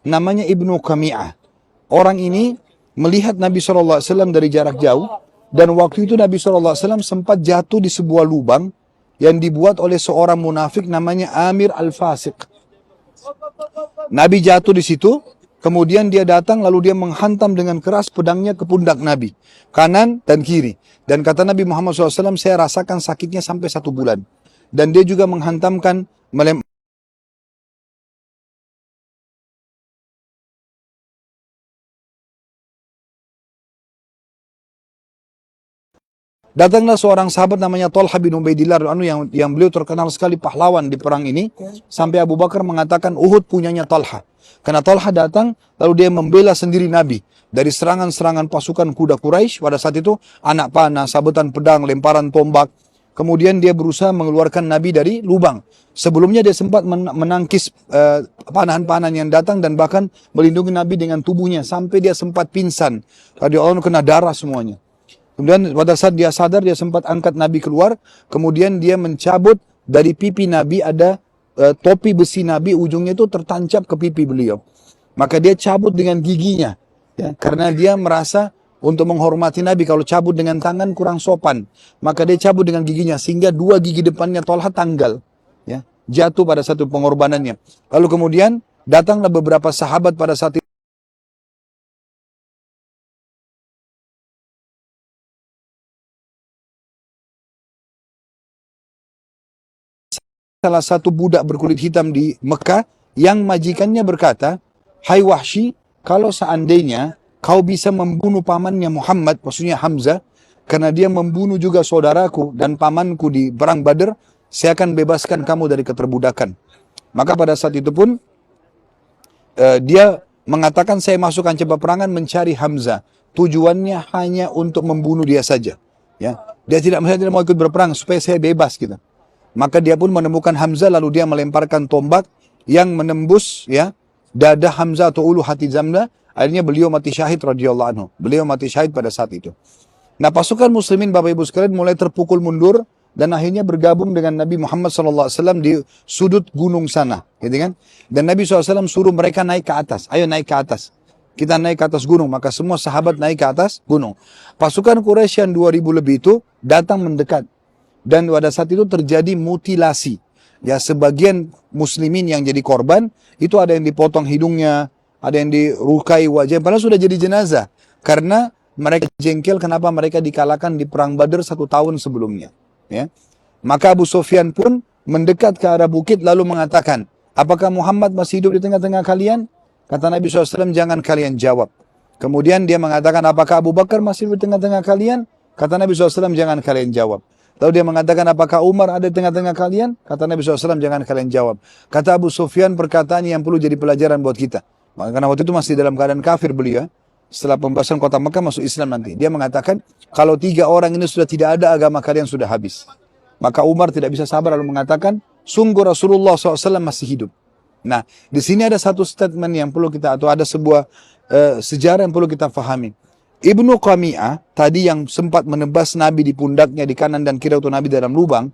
namanya Ibnu Qami'ah. Orang ini melihat Nabi SAW dari jarak jauh, dan waktu itu Nabi SAW sempat jatuh di sebuah lubang yang dibuat oleh seorang munafik namanya Amir Al-Fasiq. Nabi jatuh di situ, kemudian dia datang lalu dia menghantam dengan keras pedangnya ke pundak Nabi, kanan dan kiri. Dan kata Nabi Muhammad SAW, saya rasakan sakitnya sampai 1 bulan. Dan dia juga menghantamkan, datanglah seorang sahabat namanya Talha bin Ubaidillah yang beliau terkenal sekali pahlawan di perang ini, sampai Abu Bakar mengatakan Uhud punyanya Talha. Karena Talha datang lalu dia membela sendiri Nabi dari serangan-serangan pasukan kuda Quraisy pada saat itu, anak panah, sabetan pedang, lemparan tombak. Kemudian dia berusaha mengeluarkan Nabi dari lubang. Sebelumnya dia sempat menangkis panahan-panahan yang datang dan bahkan melindungi Nabi dengan tubuhnya sampai dia sempat pingsan. Radhiyallahu anhu, kena darah semuanya. Kemudian pada saat dia sadar, dia sempat angkat Nabi keluar. Kemudian dia mencabut dari pipi Nabi, ada topi besi Nabi, ujungnya itu tertancap ke pipi beliau. Maka dia cabut dengan giginya, ya, karena dia merasa untuk menghormati Nabi, kalau cabut dengan tangan kurang sopan. Maka dia cabut dengan giginya, sehingga 2 gigi depannya Talha tanggal, ya, jatuh pada satu pengorbanannya. Lalu kemudian datanglah beberapa sahabat pada saat itu. Salah satu budak berkulit hitam di Mekah yang majikannya berkata, "Hai Wahsy, kalau seandainya kau bisa membunuh pamannya Muhammad," maksudnya Hamzah, "karena dia membunuh juga saudaraku dan pamanku di perang Badar, saya akan bebaskan kamu dari keterbudakan." Maka pada saat itu pun dia mengatakan, "Saya masuk kancah peperangan mencari Hamzah. Tujuannya hanya untuk membunuh dia saja." Ya, dia tidak mau ikut berperang supaya saya bebas gitu. Maka dia pun menemukan Hamzah, lalu dia melemparkan tombak yang menembus, ya, dada Hamzah atau ulu hati Hamzah. Akhirnya beliau mati syahid radhiyallahu anhu. Beliau mati syahid pada saat itu. Nah, pasukan muslimin Bapak Ibu sekalian mulai terpukul mundur dan akhirnya bergabung dengan Nabi Muhammad SAW di sudut gunung sana, gitu kan? Dan Nabi SAW suruh mereka naik ke atas. Ayo naik ke atas. Kita naik ke atas gunung. Maka semua sahabat naik ke atas gunung. Pasukan Quraisy yang 2000 lebih itu datang mendekat. Dan pada saat itu terjadi mutilasi. Ya, sebagian muslimin yang jadi korban, itu ada yang dipotong hidungnya, ada yang dilukai wajah, padahal sudah jadi jenazah. Karena mereka jengkel kenapa mereka dikalahkan di perang Badar 1 tahun sebelumnya. Ya. Maka Abu Sufyan pun mendekat ke arah bukit lalu mengatakan, "Apakah Muhammad masih hidup di tengah-tengah kalian?" Kata Nabi SAW, "Jangan kalian jawab." Kemudian dia mengatakan, "Apakah Abu Bakar masih di tengah-tengah kalian?" Kata Nabi SAW, "Jangan kalian jawab." Lalu dia mengatakan, "Apakah Umar ada di tengah-tengah kalian?" Kata Nabi SAW, "Jangan kalian jawab." Kata Abu Sufyan perkataan yang perlu jadi pelajaran buat kita. Karena waktu itu masih dalam keadaan kafir beliau. Setelah pembahasan kota Mekah masuk Islam nanti. Dia mengatakan, kalau 3 orang ini sudah tidak ada, agama kalian sudah habis. Maka Umar tidak bisa sabar lalu mengatakan, sungguh Rasulullah SAW masih hidup. Nah, di sini ada satu statement yang perlu kita, atau ada sebuah sejarah yang perlu kita fahami. Ibnu Qami'ah tadi yang sempat menebas Nabi di pundaknya di kanan dan kiri waktu Nabi dalam lubang,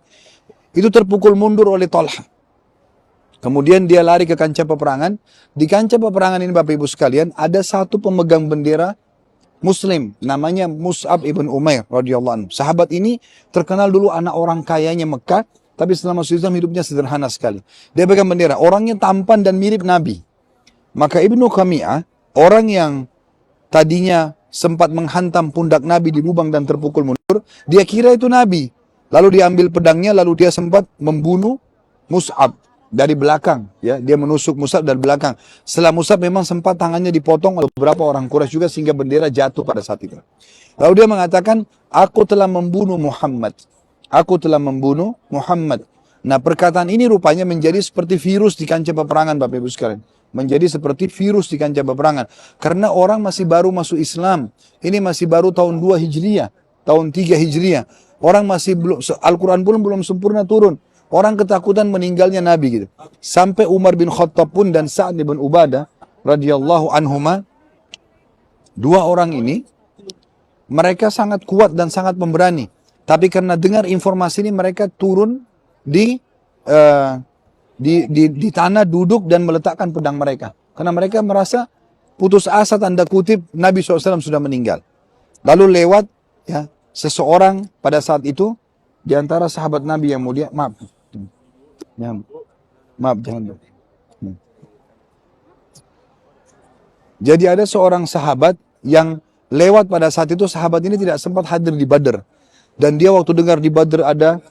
itu terpukul mundur oleh Talha. Kemudian dia lari ke kancah peperangan. Di kancah peperangan ini Bapak Ibu sekalian, ada satu pemegang bendera Muslim namanya Mus'ab ibn Umair radhiyallahu anhu. Sahabat ini terkenal dulu anak orang kayanya Mekah, tapi setelah masuk Islam hidupnya sederhana sekali. Dia pegang bendera, orangnya tampan dan mirip Nabi. Maka Ibnu Qami'ah, orang yang tadinya sempat menghantam pundak Nabi di lubang dan terpukul mundur, dia kira itu Nabi. Lalu dia ambil pedangnya, lalu dia sempat membunuh Mus'ab dari belakang. Ya, dia menusuk Mus'ab dari belakang. Setelah Mus'ab memang sempat tangannya dipotong oleh beberapa orang Quraisy juga sehingga bendera jatuh pada saat itu. Lalu dia mengatakan, "Aku telah membunuh Muhammad. Aku telah membunuh Muhammad." Nah, perkataan ini rupanya menjadi seperti virus di kancah peperangan Bapak Ibu sekalian. Menjadi seperti virus di kancah peperangan. Karena orang masih baru masuk Islam. Ini masih baru tahun 2 Hijriah. Tahun 3 Hijriah. Orang masih belum, Al-Quran pun belum sempurna turun. Orang ketakutan meninggalnya Nabi gitu. Sampai Umar bin Khattab pun dan Sa'ad bin Ubadah radhiyallahu anhuma, 2 orang ini, mereka sangat kuat dan sangat pemberani. Tapi karena dengar informasi ini mereka turun di tanah, duduk dan meletakkan pedang mereka. Karena mereka merasa putus asa tanda kutip Nabi SAW sudah meninggal. Lalu lewat ya seseorang pada saat itu di antara sahabat Nabi yang mulia, maaf, ya, maaf jangan. Jadi ada seorang sahabat yang lewat pada saat itu, sahabat ini tidak sempat hadir di Badr. Dan dia waktu dengar di Badr ada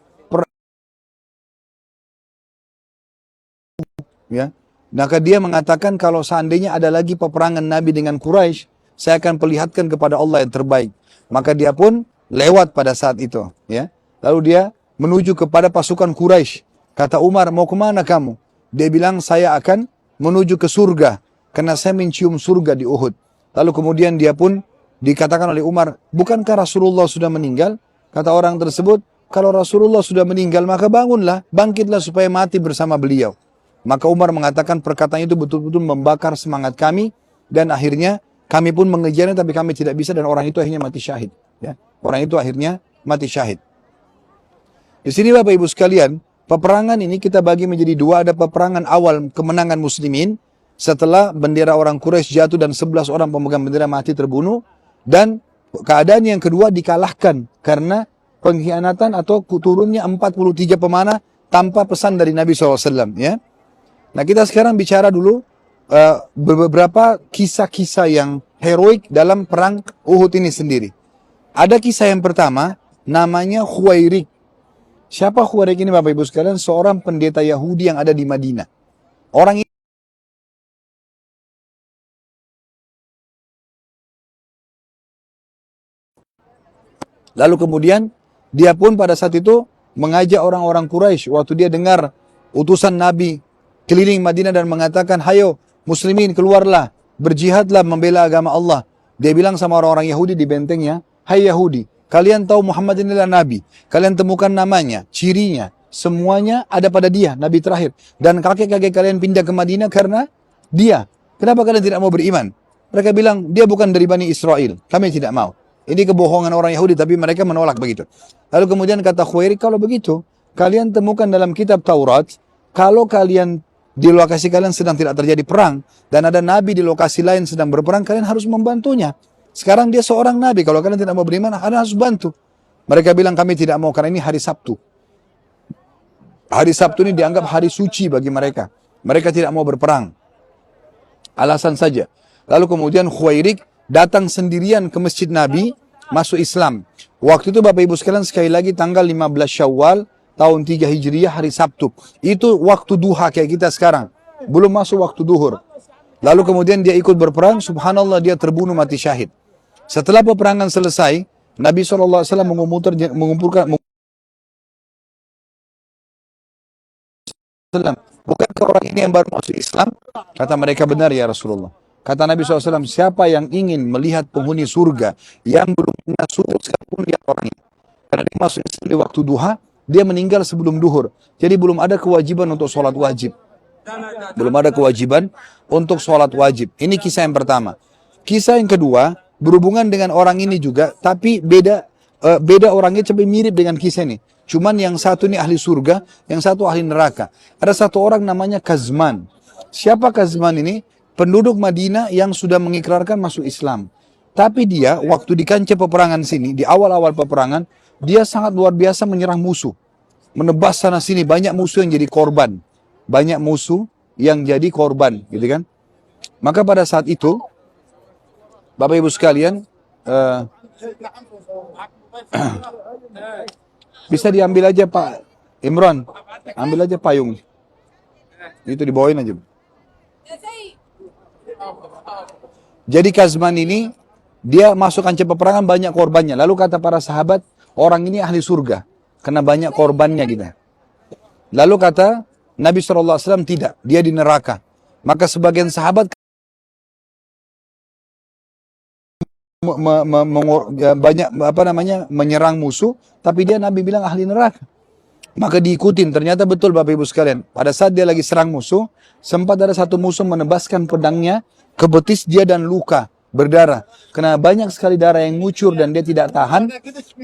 ya, maka dia mengatakan kalau seandainya ada lagi peperangan Nabi dengan Quraisy, saya akan perlihatkan kepada Allah yang terbaik. Maka dia pun lewat pada saat itu, ya. Lalu dia menuju kepada pasukan Quraisy. Kata Umar, mau kemana kamu? Dia bilang, saya akan menuju ke surga, karena saya mencium surga di Uhud. Lalu kemudian dia pun dikatakan oleh Umar, bukankah Rasulullah sudah meninggal? Kata orang tersebut, kalau Rasulullah sudah meninggal, maka bangunlah, bangkitlah supaya mati bersama beliau. Maka Umar mengatakan perkataan itu betul-betul membakar semangat kami, dan akhirnya kami pun mengejarnya tapi kami tidak bisa, dan orang itu akhirnya mati syahid. Ya. Orang itu akhirnya mati syahid. Di sini Bapak Ibu sekalian, peperangan ini kita bagi menjadi dua. Ada peperangan awal kemenangan muslimin, setelah bendera orang Quraisy jatuh dan 11 orang pemegang bendera mati terbunuh, dan keadaan yang kedua dikalahkan karena pengkhianatan atau turunnya 43 pemanah tanpa pesan dari Nabi SAW. Ya. Nah kita sekarang bicara dulu beberapa kisah-kisah yang heroik dalam perang Uhud ini sendiri. Ada kisah yang pertama, namanya Khuwairik. Siapa Khuwairik ini Bapak Ibu sekalian? Seorang pendeta Yahudi yang ada di Madinah. Orang ini lalu kemudian dia pun pada saat itu mengajak orang-orang Quraisy waktu dia dengar utusan Nabi keliling Madinah dan mengatakan, hayo muslimin keluarlah, berjihadlah membela agama Allah. Dia bilang sama orang-orang Yahudi di bentengnya, hai Yahudi, kalian tahu Muhammad ini adalah Nabi. Kalian temukan namanya, cirinya, semuanya ada pada dia, Nabi terakhir. Dan kakek-kakek kalian pindah ke Madinah karena dia. Kenapa kalian tidak mau beriman? Mereka bilang, dia bukan dari Bani Israel, kami tidak mau. Ini kebohongan orang Yahudi, tapi mereka menolak begitu. Lalu kemudian kata Khuwairik, kalau begitu, kalian temukan dalam kitab Taurat, kalau kalian di lokasi kalian sedang tidak terjadi perang, dan ada nabi di lokasi lain sedang berperang, kalian harus membantunya. Sekarang dia seorang nabi, kalau kalian tidak mau beriman, kalian harus bantu. Mereka bilang kami tidak mau, karena ini hari Sabtu. Hari Sabtu ini dianggap hari suci bagi mereka. Mereka tidak mau berperang. Alasan saja. Lalu kemudian Khuwairik datang sendirian ke masjid Nabi, masuk Islam. Waktu itu Bapak Ibu sekalian, sekali lagi tanggal 15 Syawal, tahun 3 Hijriah, hari Sabtu. Itu waktu duha kayak kita sekarang. Belum masuk waktu duhur. Lalu kemudian dia ikut berperang, subhanallah dia terbunuh mati syahid. Setelah peperangan selesai, Nabi SAW mengumpulkan, bukankah orang ini yang baru masuk Islam? Kata mereka, benar ya Rasulullah. Kata Nabi SAW, siapa yang ingin melihat penghuni surga yang belum pernah sujud sekalipun lihat orang ini. Karena dia masuk Islam di waktu duha, dia meninggal sebelum duhur. Jadi belum ada kewajiban untuk sholat wajib. Belum ada kewajiban untuk sholat wajib. Ini kisah yang pertama. Kisah yang kedua, berhubungan dengan orang ini juga, tapi beda orangnya, tapi mirip dengan kisah ini. Cuman yang satu ini ahli surga, yang satu ahli neraka. Ada satu orang namanya Kazman. Siapa Kazman ini? Penduduk Madinah yang sudah mengikrarkan masuk Islam. Tapi dia, waktu di kancah peperangan sini, di awal-awal peperangan, dia sangat luar biasa menyerang musuh. Menebas sana sini, banyak musuh yang jadi korban. Banyak musuh yang jadi korban, gitu kan. Maka pada saat itu, Bapak Ibu sekalian, bisa diambil aja Pak Imran, ambil aja payung. Itu dibawain aja. Jadi Kazman ini, dia masuk kancah peperangan banyak korbannya. Lalu kata para sahabat, orang ini ahli surga, karena banyak korbannya gitu. Lalu kata Nabi SAW, tidak, dia di neraka. Maka sebagian sahabat banyak menyerang musuh, tapi dia Nabi bilang ahli neraka. Maka diikutin, ternyata betul Bapak Ibu sekalian. Pada saat dia lagi serang musuh, sempat ada satu musuh menebaskan pedangnya ke betis dia dan luka, berdarah. Karena banyak sekali darah yang ngucur dan dia tidak tahan,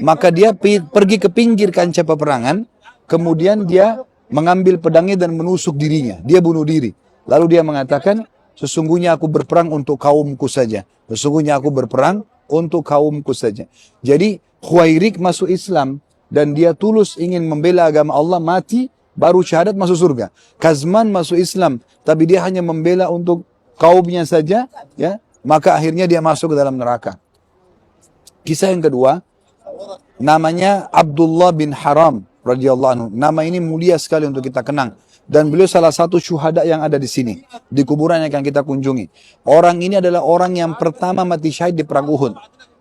maka dia pergi ke pinggir kancah peperangan, kemudian dia mengambil pedangnya dan menusuk dirinya. Dia bunuh diri. Lalu dia mengatakan, sesungguhnya aku berperang untuk kaumku saja. Sesungguhnya aku berperang untuk kaumku saja. Jadi Khuwairik masuk Islam dan dia tulus ingin membela agama Allah, mati baru syahadat masuk surga. Kazman masuk Islam tapi dia hanya membela untuk kaumnya saja, ya, maka akhirnya dia masuk ke dalam neraka. Kisah yang kedua, namanya Abdullah bin Haram radhiyallahu anhu. Nama ini mulia sekali untuk kita kenang. Dan beliau salah satu syuhada yang ada di sini, di kuburan yang akan kita kunjungi. Orang ini adalah orang yang pertama mati syahid di perang Uhud.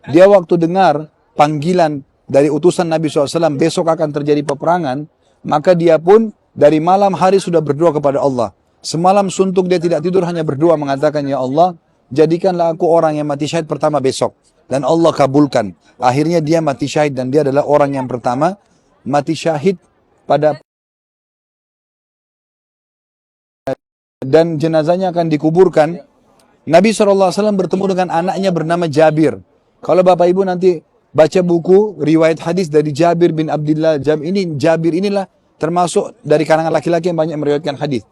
Dia waktu dengar panggilan dari utusan Nabi SAW, besok akan terjadi peperangan, maka dia pun dari malam hari sudah berdoa kepada Allah. Semalam suntuk dia tidak tidur, hanya berdoa mengatakan, ya Allah, jadikanlah aku orang yang mati syahid pertama besok. Dan Allah kabulkan. Akhirnya dia mati syahid dan dia adalah orang yang pertama mati syahid pada, dan jenazahnya akan dikuburkan. Nabi SAW bertemu dengan anaknya bernama Jabir. Kalau Bapak Ibu nanti baca buku riwayat hadis dari Jabir bin Abdullah, Jabir inilah termasuk dari kalangan laki-laki yang banyak meriwayatkan hadis.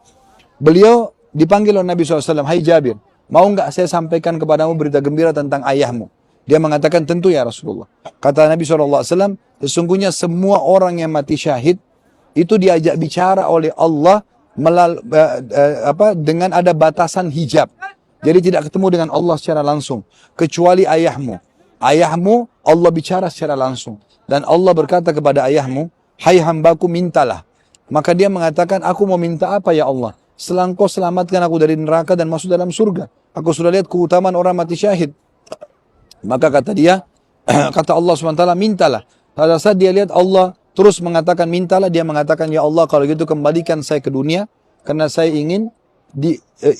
Beliau dipanggil oleh Nabi SAW, hai Jabir, mau nggak saya sampaikan kepadamu berita gembira tentang ayahmu? Dia mengatakan, tentu ya Rasulullah. Kata Nabi SAW, sesungguhnya semua orang yang mati syahid itu diajak bicara oleh Allah dengan ada batasan hijab. Jadi tidak ketemu dengan Allah secara langsung. Kecuali ayahmu. Ayahmu Allah bicara secara langsung. Dan Allah berkata kepada ayahmu, hai hambaku mintalah. Maka dia mengatakan, aku mau minta apa ya Allah? Setelah engkau selamatkan aku dari neraka dan masuk dalam surga. Aku sudah lihat keutamaan orang mati syahid. Maka kata dia, kata Allah SWT, mintalah. Pada saat dia lihat Allah terus mengatakan mintalah, dia mengatakan, ya Allah kalau gitu kembalikan saya ke dunia, karena saya ingin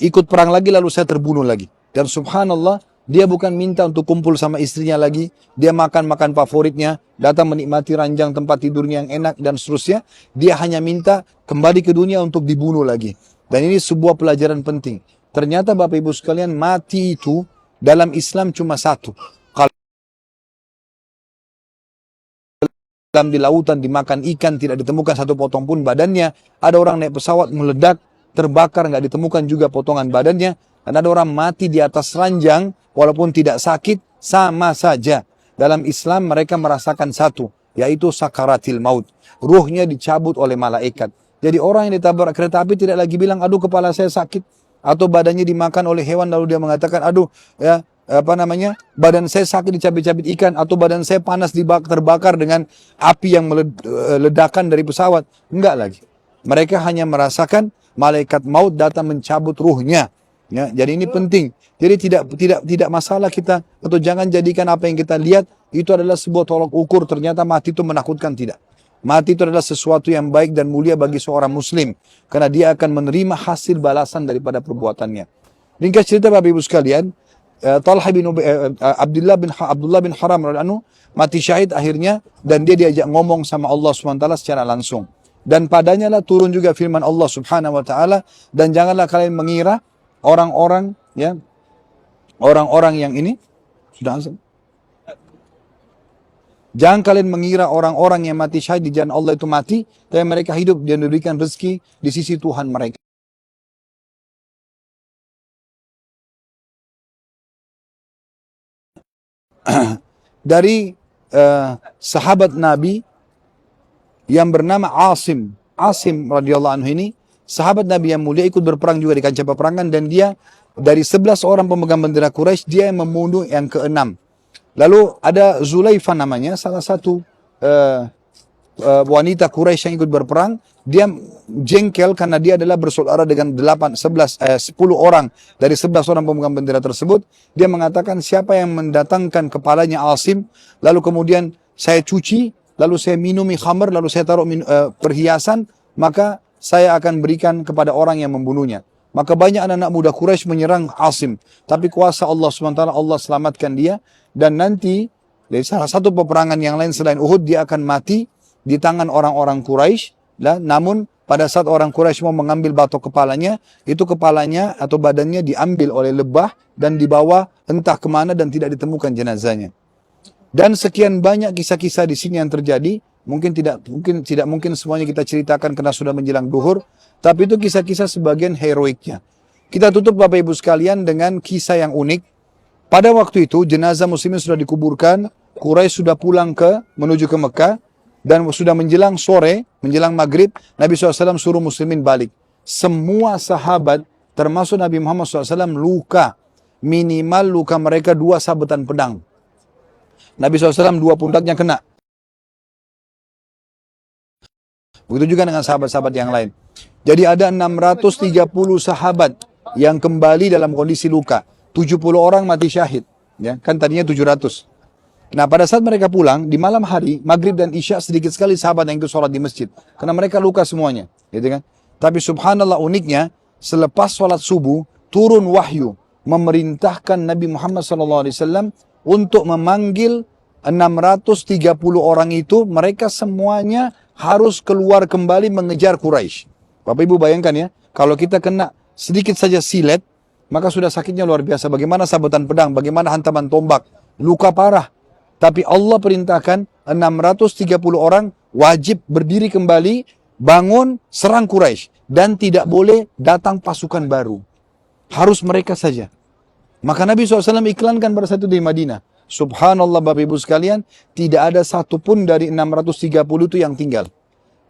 ikut perang lagi lalu saya terbunuh lagi. Dan subhanallah, dia bukan minta untuk kumpul sama istrinya lagi, dia makan favoritnya, datang menikmati ranjang tempat tidurnya yang enak dan seterusnya. Dia hanya minta kembali ke dunia untuk dibunuh lagi. Dan ini sebuah pelajaran penting. Ternyata Bapak Ibu sekalian, mati itu dalam Islam cuma satu. Kalau dalam di lautan dimakan ikan, tidak ditemukan satu potong pun badannya. Ada orang naik pesawat meledak, terbakar, nggak ditemukan juga potongan badannya. Dan ada orang mati di atas ranjang, walaupun tidak sakit, sama saja. Dalam Islam mereka merasakan satu, yaitu sakaratil maut. Ruhnya dicabut oleh malaikat. Jadi orang yang ditabrak kereta api tidak lagi bilang, aduh kepala saya sakit. Atau badannya dimakan oleh hewan lalu dia mengatakan, aduh ya badan saya sakit dicabit-cabit ikan, atau badan saya panas terbakar dengan api yang meledakan dari pesawat. Enggak lagi. Mereka hanya merasakan malaikat maut datang mencabut ruhnya. Ya, jadi ini penting. Jadi tidak masalah kita, atau jangan jadikan apa yang kita lihat itu adalah sebuah tolok ukur. Ternyata mati itu menakutkan, tidak. Mati itu adalah sesuatu yang baik dan mulia bagi seorang muslim, karena dia akan menerima hasil balasan daripada perbuatannya. Ringkas cerita Bapak Ibu sekalian, Abdullah bin Haram radhiyallahu anhu mati syahid akhirnya, dan dia diajak ngomong sama Allah SWT secara langsung. Dan padanya lah turun juga firman Allah Subhanahu wa taala, dan janganlah kalian mengira orang-orang yang ini sudah azan. Jangan kalian mengira orang-orang yang mati syahid di jalan Allah itu mati, tapi mereka hidup dan diberikan rezeki di sisi Tuhan mereka. Dari sahabat Nabi yang bernama Asim radhiyallahu anhu ini, sahabat Nabi yang mulia, ikut berperang juga di kancah peperangan, dan dia dari 11 orang pemegang bendera Quraisy, dia yang membunuh yang ke-6. Lalu ada Zulaifah namanya, salah satu wanita Quraisy yang ikut berperang. Dia jengkel karena dia adalah bersaudara dengan 10 orang dari 11 orang pemegang bendera tersebut. Dia mengatakan, siapa yang mendatangkan kepalanya Asim, lalu kemudian saya cuci, lalu saya minumi khamr, lalu saya taruh perhiasan, maka saya akan berikan kepada orang yang membunuhnya. Maka banyak anak-anak muda Quraisy menyerang Asim. Tapi kuasa Allah SWT, Allah selamatkan dia. Dan nanti dari salah satu peperangan yang lain selain Uhud, dia akan mati di tangan orang-orang Quraisy. Namun pada saat orang Quraisy mau mengambil batok kepalanya, itu kepalanya atau badannya diambil oleh lebah dan dibawa entah kemana dan tidak ditemukan jenazahnya. Dan sekian banyak kisah-kisah di sini yang terjadi. Tidak mungkin semuanya kita ceritakan karena sudah menjelang duhur. Tapi itu kisah-kisah sebagian heroiknya. Kita tutup Bapak Ibu sekalian dengan kisah yang unik. Pada waktu itu jenazah muslimin sudah dikuburkan, Quraisy sudah pulang menuju ke Mekah, dan sudah menjelang sore, menjelang maghrib, Nabi SAW suruh muslimin balik. Semua sahabat, termasuk Nabi Muhammad SAW, luka. Minimal luka mereka 2 sabetan pedang. Nabi SAW 2 pundaknya kena. Begitu juga dengan sahabat-sahabat yang lain. Jadi ada 630 sahabat yang kembali dalam kondisi luka. 70 orang mati syahid. Ya, kan tadinya 700. Nah pada saat mereka pulang, di malam hari, maghrib dan isya, sedikit sekali sahabat yang itu sholat di masjid. Karena mereka luka semuanya. Gitu kan? Tapi subhanallah uniknya, selepas sholat subuh, turun wahyu. Memerintahkan Nabi Muhammad SAW untuk memanggil 630 orang itu, mereka semuanya harus keluar kembali mengejar Quraisy. Bapak Ibu bayangkan ya, kalau kita kena sedikit saja silet, maka sudah sakitnya luar biasa. Bagaimana sabetan pedang, bagaimana hantaman tombak, luka parah. Tapi Allah perintahkan 630 orang wajib berdiri kembali, bangun, serang Quraisy. Dan tidak boleh datang pasukan baru. Harus mereka saja. Maka Nabi SAW iklankan pada saat itu di Madinah. Subhanallah Bapak Ibu sekalian, tidak ada satupun dari 630 itu yang tinggal.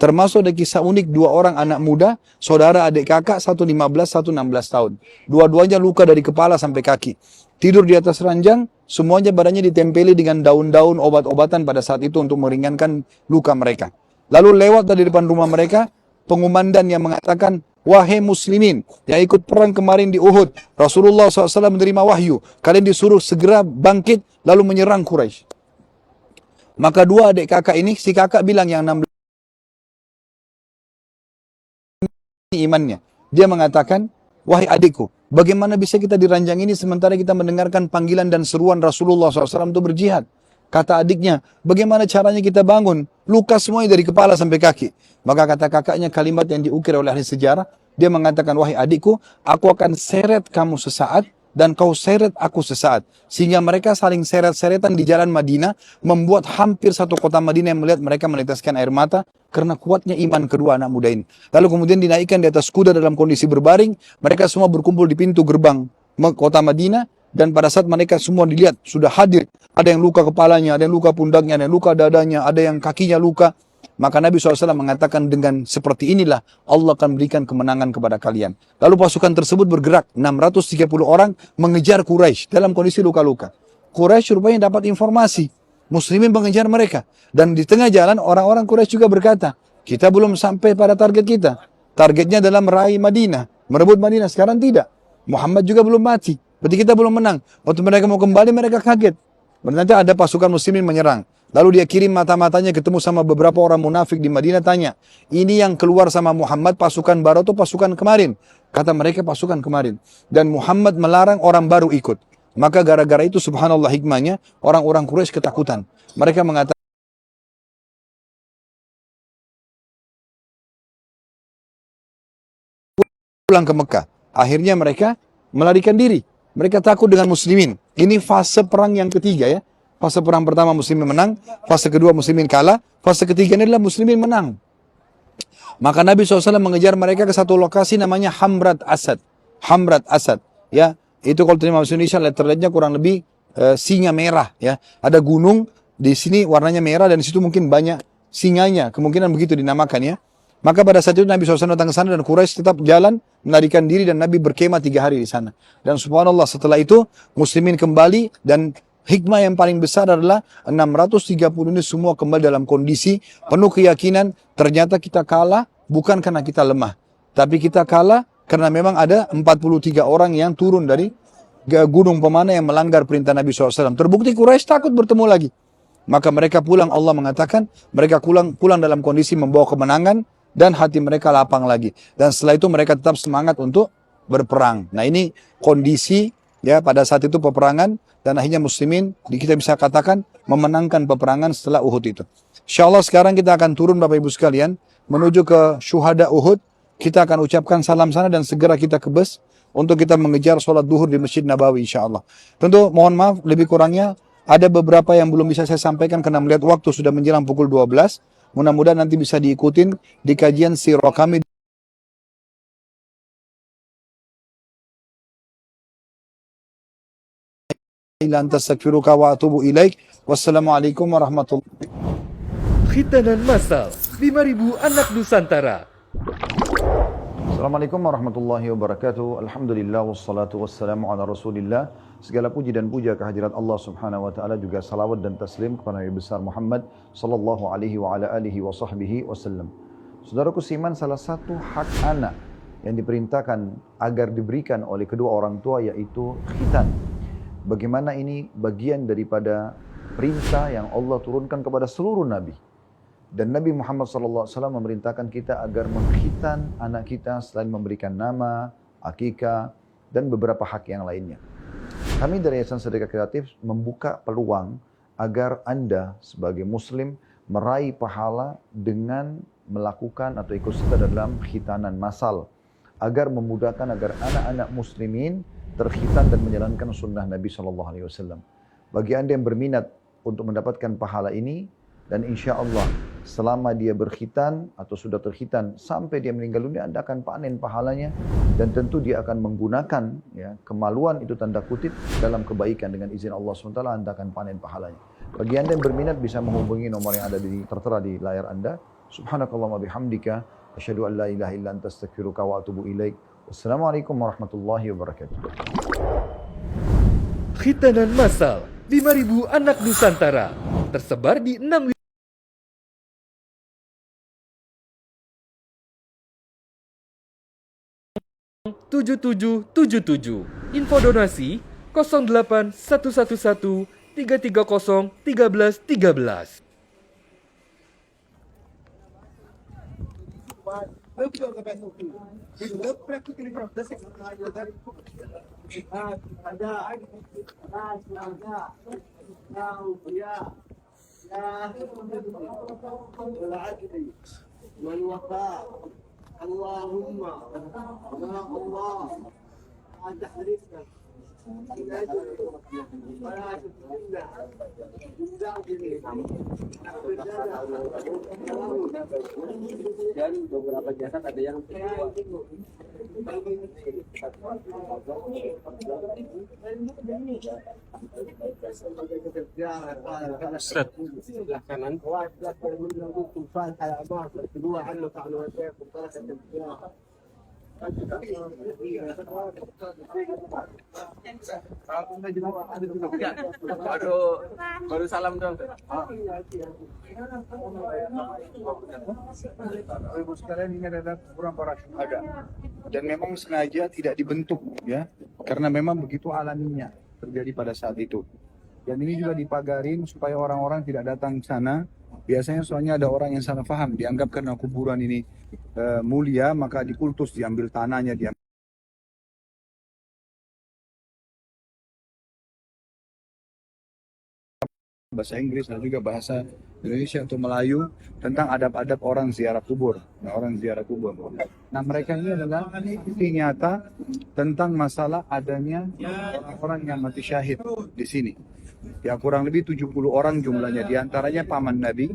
Termasuk ada kisah unik 2 orang anak muda, saudara adik kakak, satu 15, satu 16 tahun. Dua-duanya luka dari kepala sampai kaki. Tidur di atas ranjang, semuanya badannya ditempeli dengan daun-daun obat-obatan pada saat itu untuk meringankan luka mereka. Lalu lewat dari depan rumah mereka, pengumandan yang mengatakan, wahai muslimin yang ikut perang kemarin di Uhud, Rasulullah SAW menerima wahyu, kalian disuruh segera bangkit lalu menyerang Quraisy. Maka 2 adik kakak ini, si kakak bilang yang 16 imannya, dia mengatakan, wahai adikku, bagaimana bisa kita diranjang ini sementara kita mendengarkan panggilan dan seruan Rasulullah SAW untuk berjihad? Kata adiknya, bagaimana caranya kita bangun? Luka semuanya dari kepala sampai kaki. Maka kata kakaknya kalimat yang diukir oleh ahli sejarah. Dia mengatakan, wahai adikku, aku akan seret kamu sesaat dan kau seret aku sesaat. Sehingga mereka saling seret-seretan di jalan Madinah, membuat hampir satu kota Madinah yang melihat mereka meneteskan air mata karena kuatnya iman kedua anak muda ini. Lalu kemudian dinaikkan di atas kuda dalam kondisi berbaring. Mereka semua berkumpul di pintu gerbang kota Madinah. Dan pada saat mereka semua dilihat sudah hadir, ada yang luka kepalanya, ada yang luka pundaknya, ada yang luka dadanya, ada yang kakinya luka. Maka Nabi SAW mengatakan dengan seperti inilah Allah akan berikan kemenangan kepada kalian. Lalu pasukan tersebut bergerak, 630 orang mengejar Quraisy dalam kondisi luka-luka. Quraisy rupanya dapat informasi, muslimin mengejar mereka. Dan di tengah jalan orang-orang Quraisy juga berkata, kita belum sampai pada target kita. Targetnya adalah meraih Madinah, merebut Madinah, sekarang tidak. Muhammad juga belum mati. Berarti kita belum menang. Waktu mereka mau kembali, mereka kaget. Nanti ada pasukan muslimin menyerang. Lalu dia kirim mata-matanya ketemu sama beberapa orang munafik di Madinah, tanya, ini yang keluar sama Muhammad pasukan baru atau pasukan kemarin? Kata mereka pasukan kemarin. Dan Muhammad melarang orang baru ikut. Maka gara-gara itu subhanallah hikmahnya, orang-orang Quraisy ketakutan. Mereka mengatakan, pulang ke Mekah. Akhirnya mereka melarikan diri. Mereka takut dengan muslimin. Ini fase perang yang ketiga ya. Fase perang pertama muslimin menang. Fase kedua muslimin kalah. Fase ketiga ini adalah muslimin menang. Maka Nabi SAW mengejar mereka ke satu lokasi namanya Hamrat Asad. Hamrat Asad. Ya, itu kalau terima bahasa Indonesia letternya kurang lebih singa merah. Ya, ada gunung di sini warnanya merah dan di situ mungkin banyak singanya. Kemungkinan begitu dinamakan ya. Maka pada saat itu Nabi SAW datang ke sana dan Quraisy tetap jalan melarikan diri dan Nabi berkemah 3 hari di sana. Dan subhanallah setelah itu muslimin kembali dan hikmah yang paling besar adalah 630 ini semua kembali dalam kondisi penuh keyakinan. Ternyata kita kalah bukan karena kita lemah, tapi kita kalah karena memang ada 43 orang yang turun dari gunung pemana yang melanggar perintah Nabi SAW. Terbukti Quraisy takut bertemu lagi. Maka mereka pulang, Allah mengatakan mereka pulang dalam kondisi membawa kemenangan dan hati mereka lapang lagi. Dan setelah itu mereka tetap semangat untuk berperang. Nah ini kondisi ya pada saat itu peperangan dan akhirnya muslimin kita bisa katakan memenangkan peperangan setelah Uhud itu. InsyaAllah sekarang kita akan turun Bapak Ibu sekalian menuju ke syuhada Uhud. Kita akan ucapkan salam sana dan segera kita ke bus untuk kita mengejar sholat duhur di Masjid Nabawi insyaAllah. Tentu mohon maaf lebih kurangnya ada beberapa yang belum bisa saya sampaikan karena melihat waktu sudah menjelang pukul 12. Mudah-mudahan nanti bisa diikutin di kajian sirah kami illa anta astaghfiruka wa atubu ilaik. Wassalamualaikum warahmatullahi. Khitanan Massal 5.000 anak Nusantara. Assalamualaikum warahmatullahi wabarakatuh. Alhamdulillah wassalatu wassalamu ala Rasulillah. Segala puji dan puja kehadirat Allah Subhanahu wa taala, juga salawat dan taslim kepada Nabi besar Muhammad sallallahu alaihi wa ala alihi wa sahbihi wasallam. Saudaraku seiman, salah satu hak anak yang diperintahkan agar diberikan oleh kedua orang tua yaitu khitan. Bagaimana ini bagian daripada perintah yang Allah turunkan kepada seluruh nabi. Dan Nabi Muhammad SAW memerintahkan kita agar mengkhitan anak kita selain memberikan nama, akikah, dan beberapa hak yang lainnya. Kami dari Yayasan Sedekah Kreatif membuka peluang agar Anda sebagai Muslim meraih pahala dengan melakukan atau ikut serta dalam khitanan massal, agar memudahkan agar anak-anak muslimin terkhitan dan menjalankan sunnah Nabi SAW. Bagi Anda yang berminat untuk mendapatkan pahala ini, dan insya Allah selama dia berkhitan atau sudah terkhitan sampai dia meninggal dunia, Anda akan panen pahalanya, dan tentu dia akan menggunakan kemaluan itu tanda kutip dalam kebaikan. Dengan izin Allah SWT Anda akan panen pahalanya. Bagi Anda yang berminat bisa menghubungi nomor yang ada tertera di layar Anda. Subhanakallahumma bihamdika asyhadu an la ilaha illa anta astaghfiruka wa atubu ilaik. Wassalamualaikum warahmatullahi wabarakatuh. Khitanan Massal 5.000 anak Nusantara tersebar di 6 7777. Info donasi 08111 330 1313. اللهم يا الله أنت حريصنا ولا تفتنا dan beberapa jasad ada yang Ustaz, sebelah kanan. Baru salam dong. Ibu sekalian, ini adalah kuburan para syuhada. Dan memang sengaja tidak dibentuk ya, karena memang begitu alaminya terjadi pada saat itu. Dan ini juga dipagarin supaya orang-orang tidak datang ke sana. Biasanya soalnya ada orang yang salah paham, dianggap karena kuburan ini mulia, maka dikultus, diambil tanahnya, diambil bahasa Inggris dan juga bahasa Indonesia atau Melayu tentang adab-adab orang ziarah kubur. Orang ziarah kubur. Nah, mereka ini adalah bukti nyata tentang masalah adanya orang-orang yang mati syahid di sini. Ya, kurang lebih 70 orang jumlahnya, di antaranya paman Nabi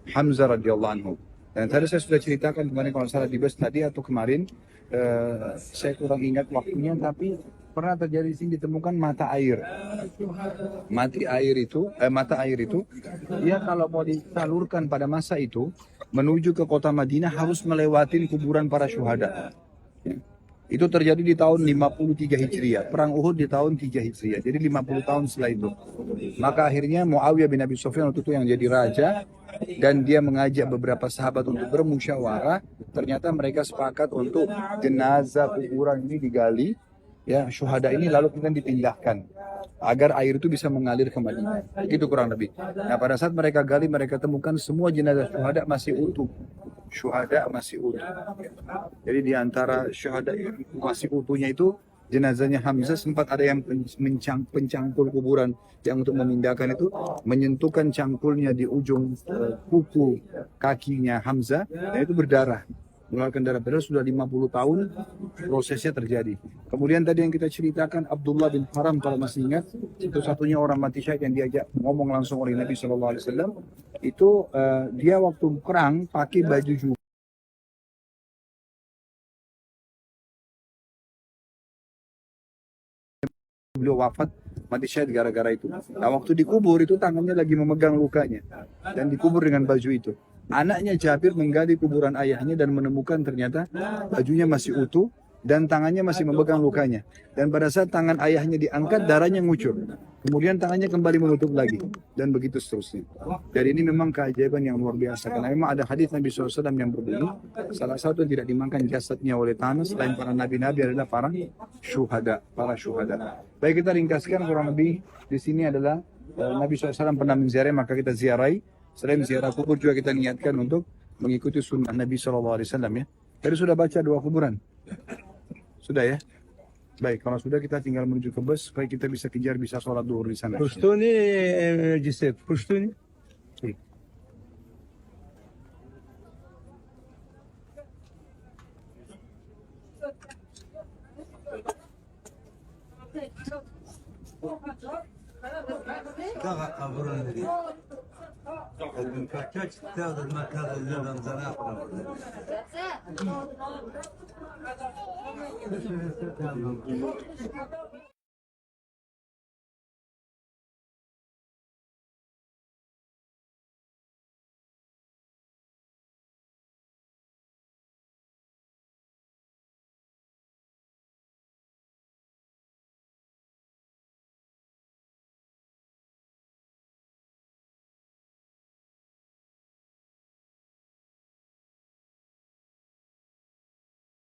Hamzah radhiyallahu anhu. Dan tadi saya sudah ceritakan kemarin, kalau salah di bus tadi atau kemarin, saya kurang ingat waktunya, tapi pernah terjadi di sini ditemukan mata air. Mata air itu, dia kalau mau disalurkan pada masa itu menuju ke kota Madinah harus melewati kuburan para syuhada. Ya. Itu terjadi di tahun 53 Hijriah. Perang Uhud di tahun 3 Hijriah. Jadi 50 tahun setelah itu. Maka akhirnya Muawiyah bin Abi Sufyan waktu itu yang jadi raja, dan dia mengajak beberapa sahabat untuk bermusyawarah. Ternyata mereka sepakat untuk jenazah kuburan ini digali, ya, syuhada ini, lalu kemudian dipindahkan agar air itu bisa mengalir ke Madinah. Itu kurang lebih. Nah, pada saat mereka gali, mereka temukan semua jenazah syuhada masih utuh. Syuhada masih utuh. Jadi di antara syuhada yang masih utuhnya itu, jenazahnya Hamzah sempat ada yang pencangkul kuburan yang untuk memindahkan itu menyentuhkan cangkulnya di ujung kuku kakinya Hamzah, dan itu berdarah, mengeluarkan darah. Padahal sudah 50 tahun prosesnya terjadi. Kemudian tadi yang kita ceritakan Abdullah bin Haram, kalau masih ingat, itu satunya orang mati syahid yang diajak ngomong langsung oleh Nabi SAW. Itu dia waktu perang pakai baju juga. Beliau wafat mati syahid gara-gara itu. Nah waktu dikubur itu tangannya lagi memegang lukanya dan dikubur dengan baju itu. Anaknya Jabir menggali kuburan ayahnya dan menemukan ternyata bajunya masih utuh dan tangannya masih memegang lukanya. Dan pada saat tangan ayahnya diangkat, darahnya ngucur. Kemudian tangannya kembali menutup lagi. Dan begitu seterusnya. Jadi ini memang keajaiban yang luar biasa. Karena memang ada hadis Nabi SAW yang berbunyi, salah satu yang tidak dimakan jasadnya oleh tanah selain para nabi-nabi adalah para syuhada. Baik, kita ringkaskan kurang lebih di sini adalah Nabi SAW pernah menziarahi, maka kita ziarahi. Selain ziarah kubur juga kita niatkan untuk mengikuti sunnah Nabi SAW ya. Tadi sudah baca 2 kuburan? Sudah ya? Baik, kalau sudah kita tinggal menuju ke bus supaya kita bisa kejar, bisa sholat duhur di sana. پشتونی جسد پشتونی دغه قبرونه دي من کاچاچ ته د مکه د زنځانه خبره